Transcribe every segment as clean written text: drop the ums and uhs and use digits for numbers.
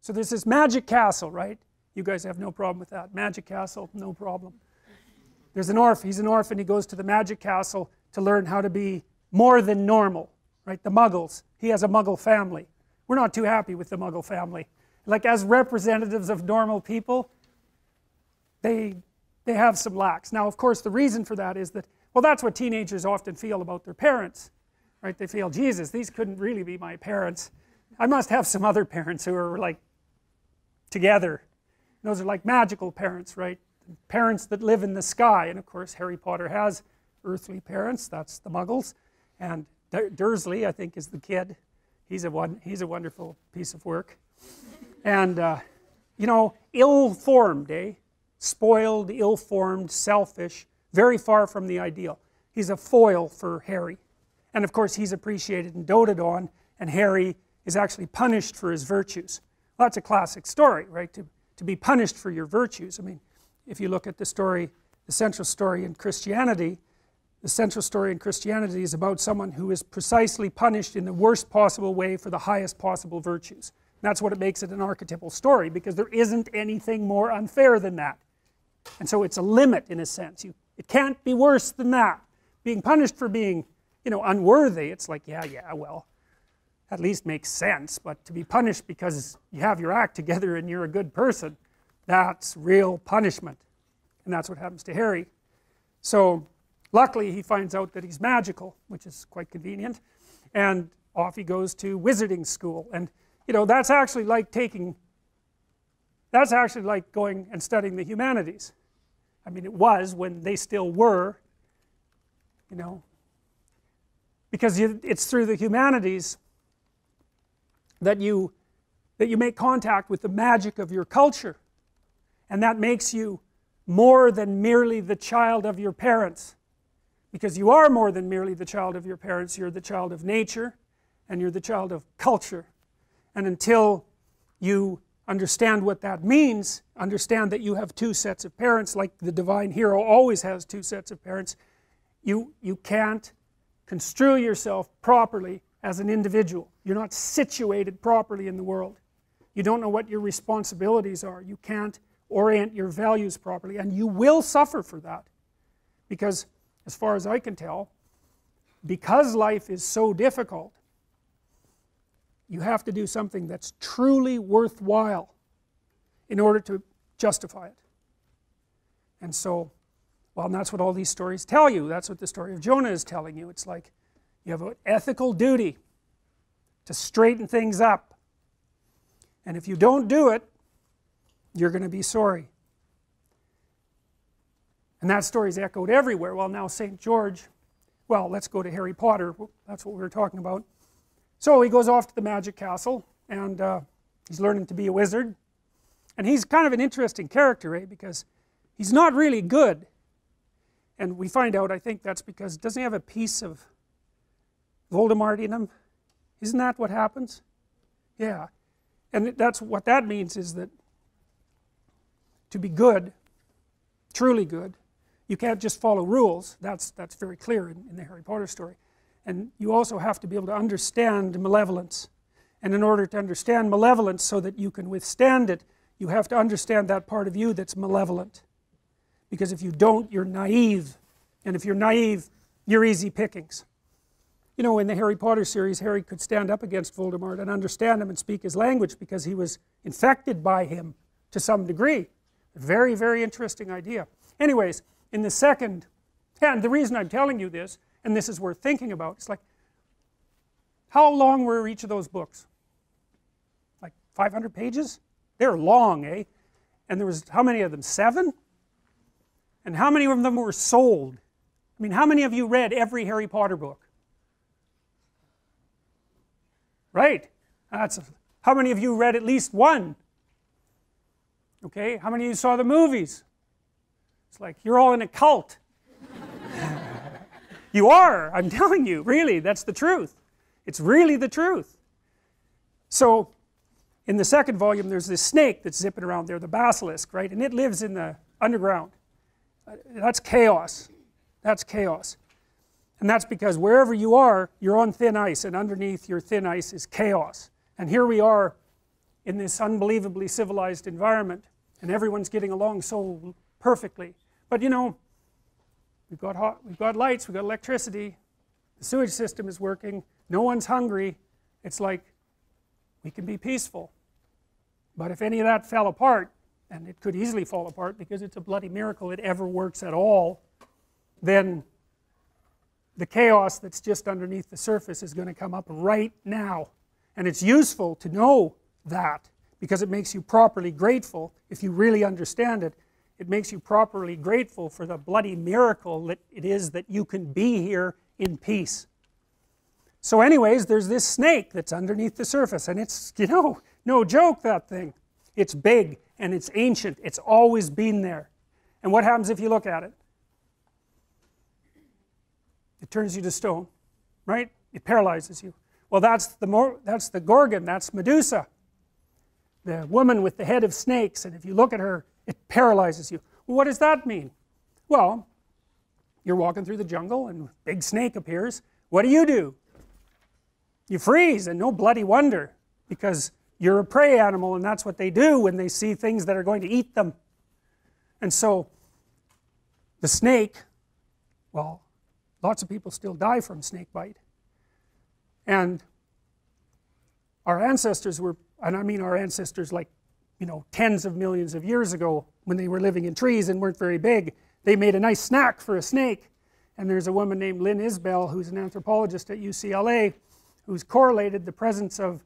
So there's this magic castle, right? You guys have no problem with that. Magic castle, no problem. There's an orphan, he's an orphan, he goes to the magic castle to learn how to be more than normal, right? The Muggles, he has a Muggle family. We're not too happy with the Muggle family. Like, as representatives of normal people, they have some lacks. Now, of course, the reason for that is that, well, that's what teenagers often feel about their parents, right? They feel, Jesus, these couldn't really be my parents. I must have some other parents who are like together. And those are like magical parents, right? Parents that live in the sky. And of course, Harry Potter has earthly parents. That's the Muggles. And Dursley, I think, is the kid. He's a wonderful piece of work. And, you know, ill-formed, eh? Spoiled, ill-formed, selfish, very far from the ideal. He's a foil for Harry. And of course, he's appreciated and doted on, and Harry is actually punished for his virtues. Well, that's a classic story, right? To be punished for your virtues. I mean, if you look at the story, the central story in Christianity, the central story in Christianity is about someone who is precisely punished in the worst possible way for the highest possible virtues. And that's what it makes it an archetypal story, because there isn't anything more unfair than that. And so it's a limit, in a sense. It can't be worse than that. Being punished for being, you know, unworthy, it's like, yeah, well, at least makes sense. But to be punished because you have your act together and you're a good person, that's real punishment. And that's what happens to Harry. So luckily he finds out that he's magical, which is quite convenient, and off he goes to wizarding school. And you know, that's actually like going and studying the humanities. I mean, it was when they still were, you know, because it's through the humanities that you make contact with the magic of your culture, and that makes you more than merely the child of your parents, because you are more than merely the child of your parents. You're the child of nature, and you're the child of culture. And until you understand what that means, understand that you have two sets of parents, like the divine hero always has two sets of parents, you can't construe yourself properly as an individual. You're not situated properly in the world. You don't know what your responsibilities are. You can't orient your values properly, and you will suffer for that. Because, as far as I can tell, because life is so difficult, you have to do something that's truly worthwhile in order to justify it. And so, well, and that's what all these stories tell you. That's what the story of Jonah is telling you. It's like you have an ethical duty to straighten things up. And if you don't do it, you're going to be sorry. And that story is echoed everywhere. Well, now St. George, well, let's go to Harry Potter. That's what we were talking about. So he goes off to the magic castle, and he's learning to be a wizard. And he's kind of an interesting character, eh? Because he's not really good. And we find out, I think that's because, doesn't he have a piece of Voldemort in him? Isn't that what happens? Yeah. And that's what that means, is that to be good, truly good, you can't just follow rules. That's very clear in the Harry Potter story. And you also have to be able to understand malevolence. And in order to understand malevolence so that you can withstand it, you have to understand that part of you that's malevolent. Because if you don't, you're naive. And if you're naive, you're easy pickings. You know, in the Harry Potter series, Harry could stand up against Voldemort and understand him and speak his language because he was infected by him to some degree. A very, very interesting idea. Anyways, in the second, and the reason I'm telling you this, and this is worth thinking about, it's like, how long were each of those books? Like 500 pages? They're long, eh? And there was, how many of them? 7? And how many of them were sold? I mean, how many of you read every Harry Potter book? Right. How many of you read at least one? Okay, how many of you saw the movies? It's like, you're all in a cult. You are, I'm telling you, really, that's the truth. It's really the truth. So, in the second volume, there's this snake that's zipping around there, the basilisk, right? And it lives in the underground. That's chaos. That's chaos. And that's because wherever you are, you're on thin ice, and underneath your thin ice is chaos. And here we are in this unbelievably civilized environment, and everyone's getting along so perfectly. But you know, we've got lights, we've got electricity, the sewage system is working, no one's hungry. It's like we can be peaceful. But if any of that fell apart, and it could easily fall apart because it's a bloody miracle it ever works at all, then the chaos that's just underneath the surface is going to come up right now. And it's useful to know that, because it makes you properly grateful. If you really understand it, it makes you properly grateful for the bloody miracle that it is that you can be here in peace. So anyways, there's this snake that's underneath the surface, and it's, you know, no joke, that thing. It's big and it's ancient. It's always been there. And what happens if you look at it? It turns you to stone, right? It paralyzes you. Well, that's the Gorgon, that's Medusa, the woman with the head of snakes, and if you look at her, it paralyzes you. Well, what does that mean? Well, you're walking through the jungle and a big snake appears. What do? You freeze, and no bloody wonder, because you're a prey animal, and that's what they do when they see things that are going to eat them. And so the snake, well, lots of people still die from snake bite. And our ancestors were, and I mean our ancestors like, you know, tens of millions of years ago, when they were living in trees and weren't very big, they made a nice snack for a snake. And there's a woman named Lynn Isbell, who's an anthropologist at UCLA, who's correlated the presence of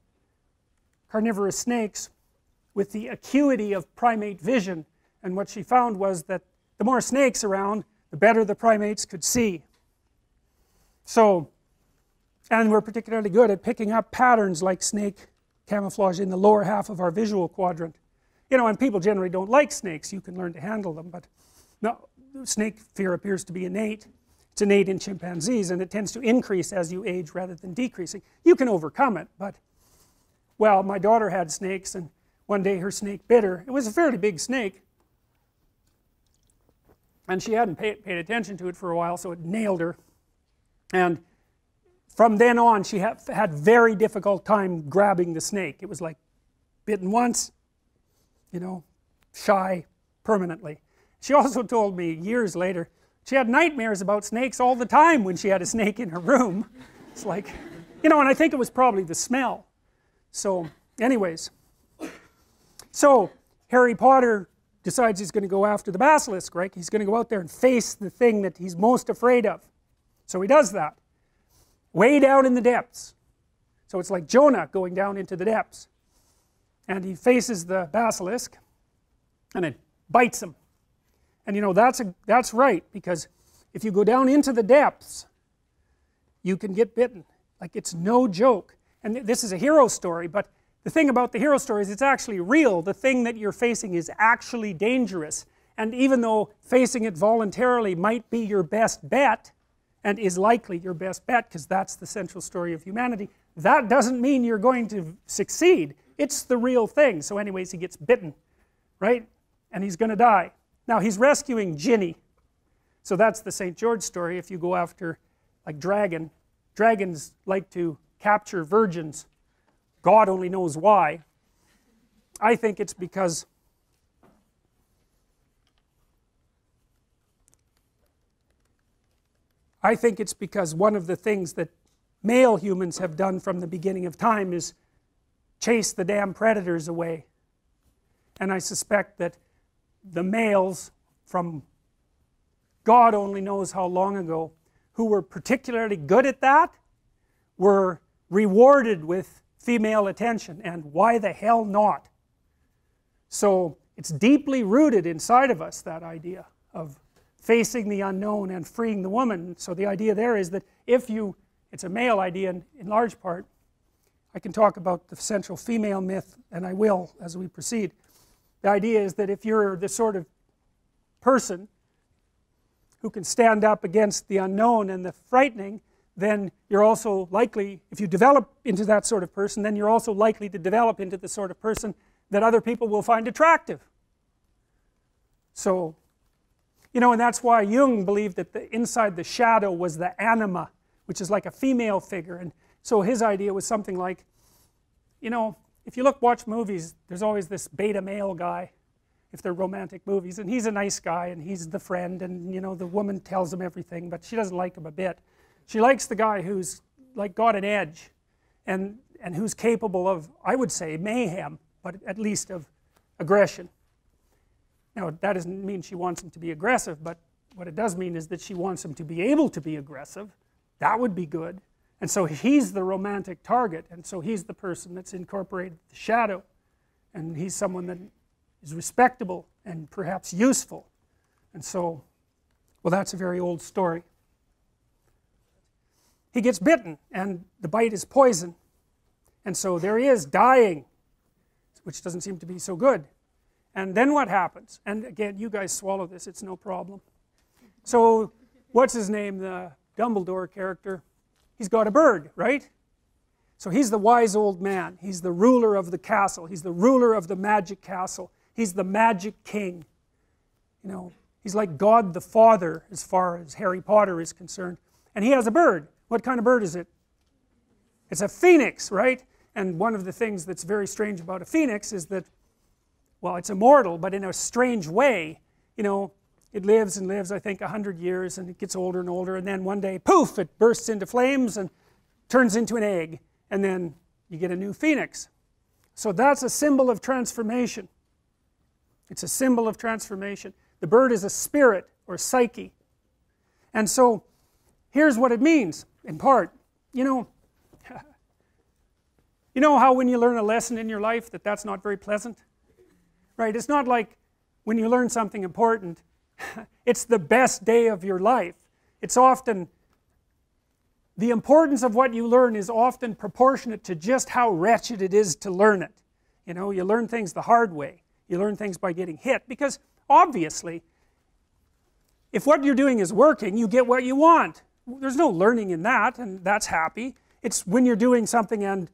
carnivorous snakes with the acuity of primate vision. And what she found was that the more snakes around, the better the primates could see. So, and we're particularly good at picking up patterns like snake camouflage in the lower half of our visual quadrant. You know, and people generally don't like snakes. You can learn to handle them, but no, snake fear appears to be innate. It's innate in chimpanzees, and it tends to increase as you age rather than decreasing. You can overcome it, but, well, my daughter had snakes, and one day her snake bit her. It was a fairly big snake, and she hadn't paid attention to it for a while, so it nailed her. And from then on, she had very difficult time grabbing the snake. It was like bitten once, you know, shy permanently. She also told me years later she had nightmares about snakes all the time when she had a snake in her room. It's like, you know, and I think it was probably the smell. So anyways, so Harry Potter decides he's going to go after the basilisk, right? He's going to go out there and face the thing that he's most afraid of. So he does that, way down in the depths. So it's like Jonah going down into the depths. And he faces the basilisk, and it bites him. And you know, that's right, because if you go down into the depths, you can get bitten. Like, it's no joke. And this is a hero story, but the thing about the hero story is it's actually real. The thing that you're facing is actually dangerous. And even though facing it voluntarily might be your best bet, and is likely your best bet, because that's the central story of humanity, that doesn't mean you're going to succeed. It's the real thing. So anyways, he gets bitten, right? And he's going to die. Now, he's rescuing Ginny. So that's the St. George story. If you go after, like, dragons like to capture virgins. God only knows why. I think it's because one of the things that male humans have done from the beginning of time is chase the damn predators away. And I suspect that the males from God only knows how long ago, who were particularly good at that, were rewarded with female attention, and why the hell not? So it's deeply rooted inside of us, that idea of facing the unknown and freeing the woman. So the idea there is that if you, it's a male idea in large part. I can talk about the central female myth, and I will as we proceed. The idea is that if you're the sort of person who can stand up against the unknown and the frightening, then you're also likely, if you develop into that sort of person, then you're also likely to develop into the sort of person that other people will find attractive. So, you know, and that's why Jung believed that inside the shadow was the anima, which is like a female figure. And so his idea was something like, you know, if you watch movies, there's always this beta male guy, if they're romantic movies, and he's a nice guy, and he's the friend, and you know, the woman tells him everything, but she doesn't like him a bit. She likes the guy who's like got an edge, and who's capable of, I would say, mayhem, but at least of aggression. Now, that doesn't mean she wants him to be aggressive, but what it does mean is that she wants him to be able to be aggressive. That would be good. And so he's the romantic target, and so he's the person that's incorporated the shadow, and he's someone that is respectable and perhaps useful. And so, well, that's a very old story. He gets bitten, and the bite is poison, and so there he is dying, which doesn't seem to be so good. And then what happens? And again, you guys swallow this, it's no problem. So what's his name, the Dumbledore character? He's got a bird, right? So he's the wise old man. He's the ruler of the castle. He's the ruler of the magic castle. He's the magic king. You know, he's like God the Father as far as Harry Potter is concerned. And he has a bird. What kind of bird is it? It's a phoenix, right? And one of the things that's very strange about a phoenix is that, well, it's immortal, but in a strange way. You know, it lives and lives, I think, 100 years, and it gets older and older, and then one day, poof, it bursts into flames and turns into an egg, and then you get a new phoenix. So that's a symbol of transformation. It's a symbol of transformation. The bird is a spirit or psyche. And so here's what it means, in part. You know how when you learn a lesson in your life that's not very pleasant? Right? It's not like when you learn something important, it's the best day of your life. It's often, the importance of what you learn is often proportionate to just how wretched it is to learn it. You know, you learn things the hard way. You learn things by getting hit, because obviously, if what you're doing is working, you get what you want. There's no learning in that, and that's happy. It's when you're doing something and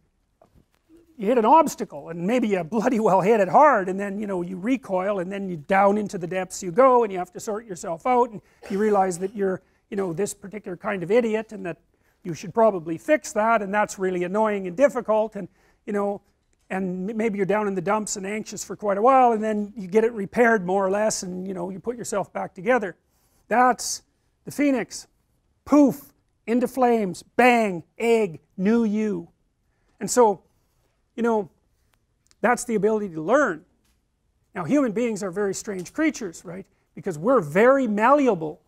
you hit an obstacle, and maybe you bloody well hit it hard, and then, you know, you recoil, and then you down into the depths you go, and you have to sort yourself out, and you realize that you're, you know, this particular kind of idiot, and that you should probably fix that, and that's really annoying and difficult, and, you know, and maybe you're down in the dumps and anxious for quite a while, and then you get it repaired more or less, and, you know, you put yourself back together. That's the phoenix. Poof, into flames, bang, egg, new you. And so, you know, that's the ability to learn. Now, human beings are very strange creatures, right? Because we're very malleable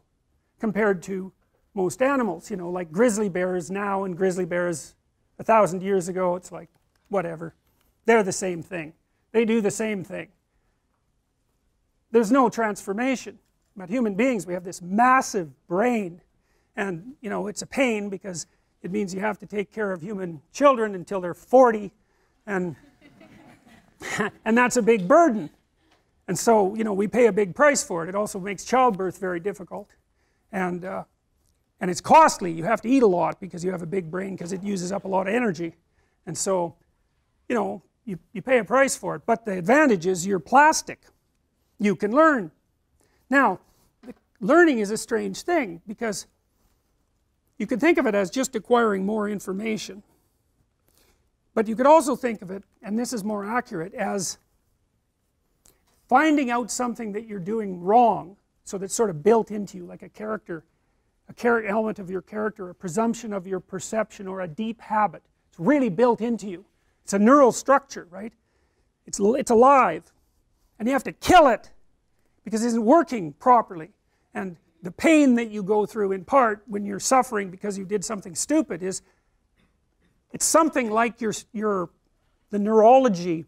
compared to most animals. You know, like grizzly bears now and grizzly bears 1,000 years ago, it's like, whatever. They're the same thing. They do the same thing. There's no transformation. But human beings, we have this massive brain. And, you know, it's a pain because it means you have to take care of human children until they're 40. And that's a big burden. And so, you know, we pay a big price for it. It also makes childbirth very difficult. And it's costly. You have to eat a lot because you have a big brain, because it uses up a lot of energy. And so, you know, you pay a price for it. But the advantage is you're plastic. You can learn. Now, learning is a strange thing, because you can think of it as just acquiring more information. But you could also think of it, and this is more accurate, as finding out something that you're doing wrong, so that's sort of built into you, like a character element of your character, a presumption of your perception, or a deep habit. It's really built into you. It's a neural structure, right? It's alive. And you have to kill it, because it isn't working properly. And the pain that you go through, in part, when you're suffering because you did something stupid, is it's something like the neurology.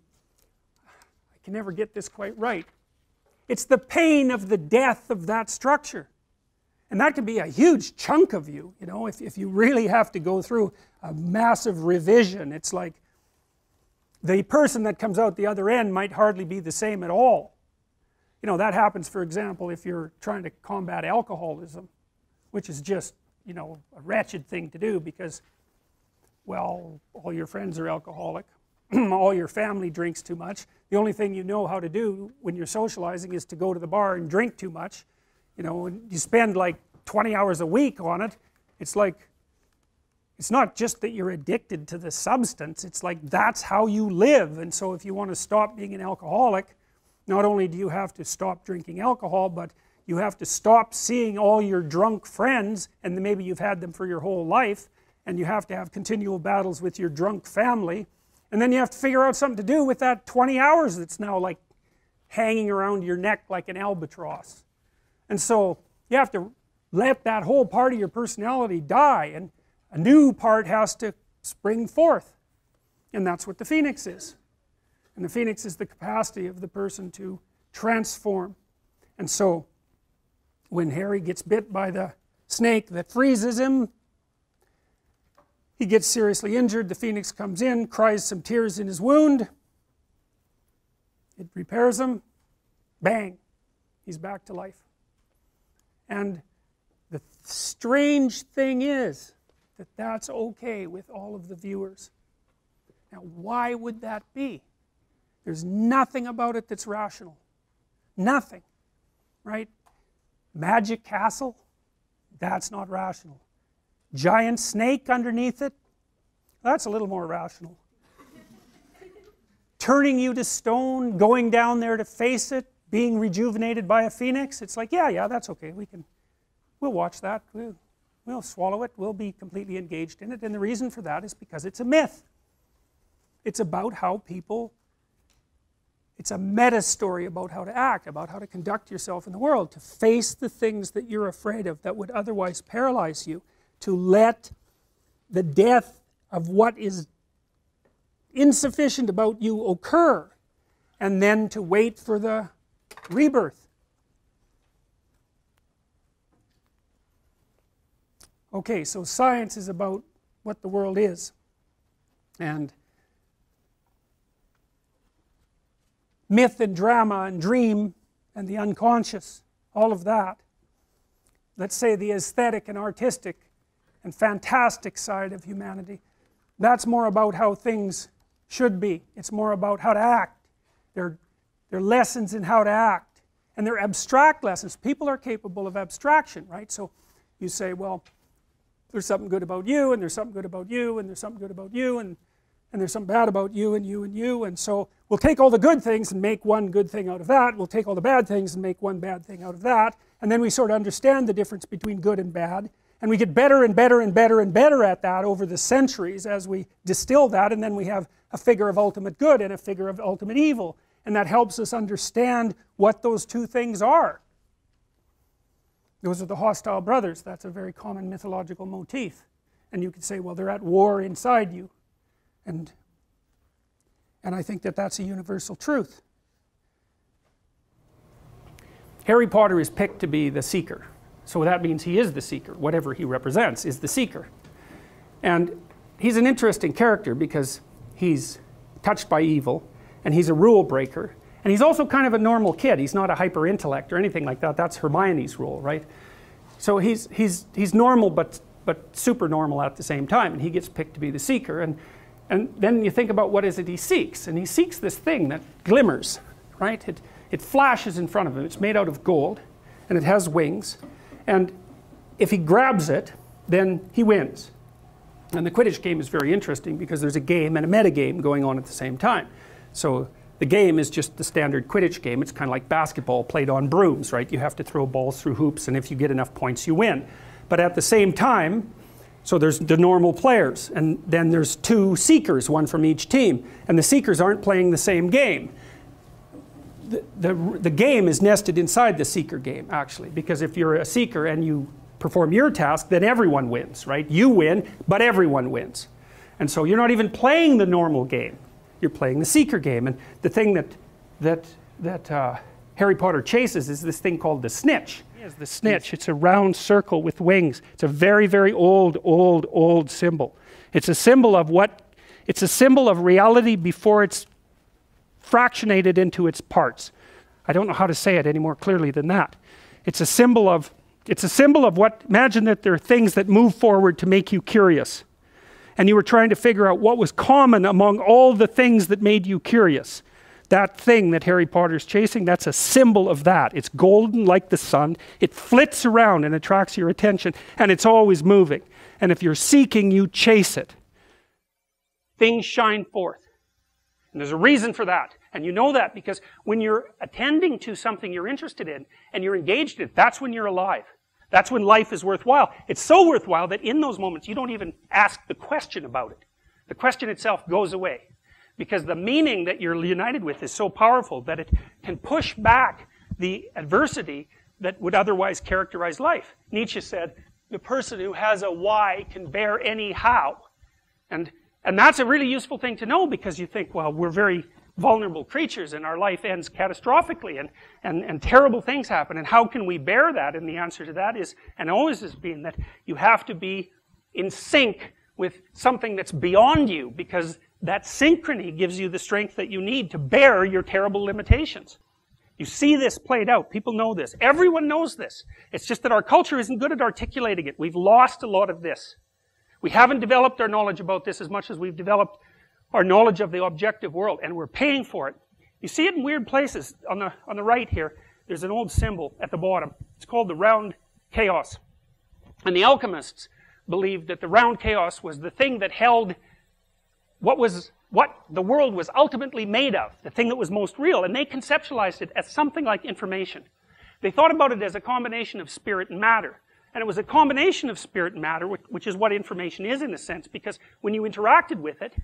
I can never get this quite right. It's the pain of the death of that structure. And that can be a huge chunk of you, you know, if you really have to go through a massive revision. It's like the person that comes out the other end might hardly be the same at all. You know, that happens, for example, if you're trying to combat alcoholism, which is just, you know, a wretched thing to do, because, well, all your friends are alcoholic, all your family drinks too much. The only thing you know how to do when you're socializing is to go to the bar and drink too much. You know, and you spend like 20 hours a week on it. It's like, it's not just that you're addicted to the substance, it's like that's how you live. And so if you want to stop being an alcoholic, not only do you have to stop drinking alcohol, but you have to stop seeing all your drunk friends, and maybe you've had them for your whole life, and you have to have continual battles with your drunk family, and then you have to figure out something to do with that 20 hours that's now like hanging around your neck like an albatross. And so you have to let that whole part of your personality die, and a new part has to spring forth. And that's what the phoenix is. And the phoenix is the capacity of the person to transform. And so when Harry gets bit by the snake that freezes him, he gets seriously injured, the phoenix comes in, cries some tears in his wound, it repairs him, bang, he's back to life. And the strange thing is that that's okay with all of the viewers. Now why would that be? There's nothing about it that's rational. Nothing. Right? Magic castle? That's not rational. Giant snake underneath it? That's a little more rational. Turning you to stone, going down there to face it, being rejuvenated by a phoenix? It's like, yeah, that's okay. We'll watch that. We'll swallow it. We'll be completely engaged in it. And the reason for that is because it's a myth. It's about how people, it's a meta story about how to act, about how to conduct yourself in the world, to face the things that you're afraid of that would otherwise paralyze you, to let the death of what is insufficient about you occur, and then to wait for the rebirth. Okay, so science is about what the world is, and myth and drama and dream and the unconscious, all of that. Let's say the aesthetic and artistic and fantastic side of humanity. That's more about how things should be. It's more about how to act. They're lessons in how to act. And they're abstract lessons. People are capable of abstraction, right? So you say, well, there's something good about you, and there's something good about you, and there's something good about you, and there's something bad about you, and you, and you. And so we'll take all the good things and make one good thing out of that. We'll take all the bad things and make one bad thing out of that. And then we sort of understand the difference between good and bad. And we get better and better and better and better at that over the centuries as we distill that, and then we have a figure of ultimate good and a figure of ultimate evil. And that helps us understand what those two things are. Those are the hostile brothers. That's a very common mythological motif. And you could say, well, they're at war inside you. And I think that that's a universal truth. Harry Potter is picked to be the seeker. So that means he is the seeker. Whatever he represents is the seeker. And he's an interesting character because he's touched by evil, and he's a rule breaker, and he's also kind of a normal kid. He's not a hyper intellect or anything like that. That's Hermione's role, right? So he's normal but super normal at the same time, and he gets picked to be the seeker. And then you think about what is it he seeks, and he seeks this thing that glimmers, right? It flashes in front of him. It's made out of gold, and it has wings. And if he grabs it, then he wins. And the Quidditch game is very interesting because there's a game and a metagame going on at the same time. So the game is just the standard Quidditch game. It's kind of like basketball played on brooms, right? You have to throw balls through hoops, and if you get enough points, you win. But at the same time, so there's the normal players, and then there's two seekers, one from each team. And the seekers aren't playing the same game. The game is nested inside the seeker game, actually, because if you're a seeker and you perform your task, then everyone wins, right? You win, but everyone wins. And so you're not even playing the normal game. You're playing the seeker game. And the thing that Harry Potter chases is this thing called the snitch. Yes, the snitch. It's a round circle with wings. It's a very, very old symbol. It's a symbol of what? It's a symbol of reality before it's fractionated into its parts. I don't know how to say it any more clearly than that. It's a symbol of what, imagine that there are things that move forward to make you curious. And you were trying to figure out what was common among all the things that made you curious. That thing that Harry Potter's chasing, that's a symbol of that. It's golden like the sun. It flits around and attracts your attention, and it's always moving. And if you're seeking, you chase it. Things shine forth. And there's a reason for that. And you know that because when you're attending to something you're interested in and you're engaged in it, that's when you're alive. That's when life is worthwhile. It's so worthwhile that in those moments you don't even ask the question about it. The question itself goes away. Because the meaning that you're united with is so powerful that it can push back the adversity that would otherwise characterize life. Nietzsche said, the person who has a why can bear any how. And that's a really useful thing to know because you think, well, we're very vulnerable creatures and our life ends catastrophically and terrible things happen. And how can we bear that? And the answer to that is, and always has been, that you have to be in sync with something that's beyond you because that synchrony gives you the strength that you need to bear your terrible limitations. You see this played out. People know this. Everyone knows this. It's just that our culture isn't good at articulating it. We've lost a lot of this. We haven't developed our knowledge about this as much as we've developed our knowledge of the objective world, and we're paying for it. You see it in weird places. On the right here, there's an old symbol at the bottom. It's called the round chaos. And the alchemists believed that the round chaos was the thing that held what the world was ultimately made of, the thing that was most real, and they conceptualized it as something like information. They thought about it as a combination of spirit and matter. And it was a combination of spirit and matter, which is what information is in a sense, because when you interacted with it,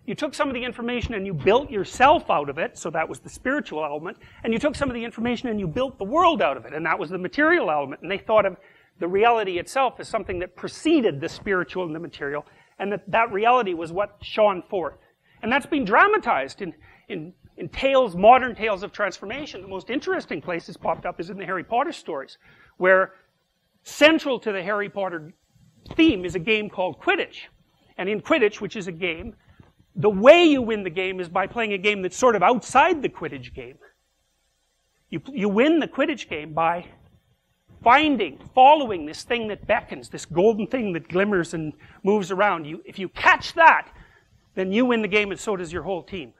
you took some of the information and you built yourself out of it, so that was the spiritual element, and you took some of the information and you built the world out of it, and that was the material element, and they thought of the reality itself as something that preceded the spiritual and the material, and that reality was what shone forth. And that's been dramatized in tales, modern tales of transformation. The most interesting place it's popped up is in the Harry Potter stories, where central to the Harry Potter theme is a game called Quidditch. And in Quidditch, which is a game, the way you win the game is by playing a game that's sort of outside the Quidditch game. You win the Quidditch game by following this thing that beckons, this golden thing that glimmers and moves around. If you catch that, then you win the game and so does your whole team.